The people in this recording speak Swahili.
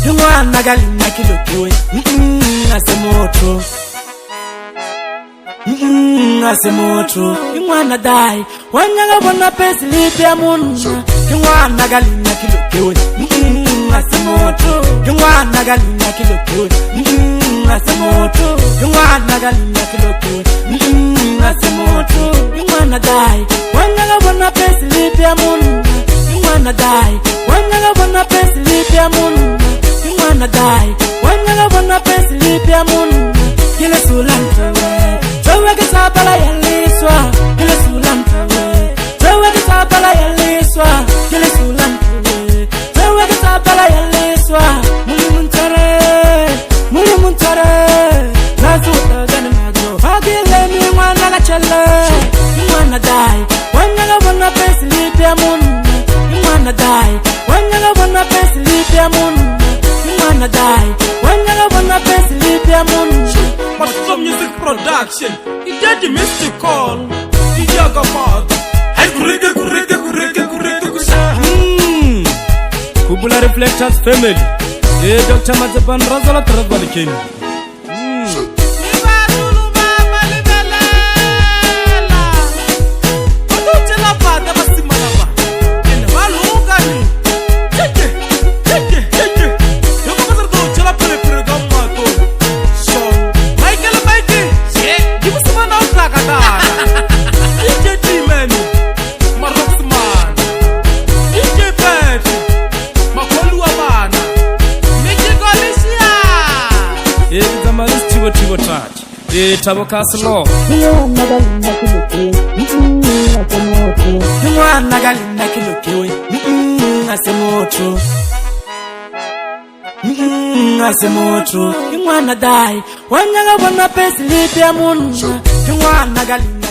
ingwana galina kilokiwe asemoto asemoto ingwana dai wanyanga bona payslip ya munna ingwana galina kilokiwe asemoto ingwana galina kilokiwe asemoto ingwana galina kilokiwe asemoto ingwana dai wanyanga bona payslip ya munna ingwana dai wanyanga bona payslip ya munna ingwana dai wanyanga bona payslip ya munna kile sulantawe Jowe kitapala yaliswa kile sulantawe Jowe kitapala yaliswa kile sulantawe Jowe kitapala yaliswa muli muntare nazuta gani majo fagile mi mwana la chele mwana dai wanyanga bona payslip ya munna mwana dai wanyanga bona payslip ya munna mwana dai wanyanga bona payslip ya munna Master Music Production, he did the mystical. He jaga mad. Hey, kurege. Kubula Reflectors family. Hey, Dr. Mazaban Razala Trabalkin. Tivo touch. Tabo Castle. Ingwana galina kilokiwe asemoto asemoto ingwana dai wanyanga bona payslip ya munna ingwana galina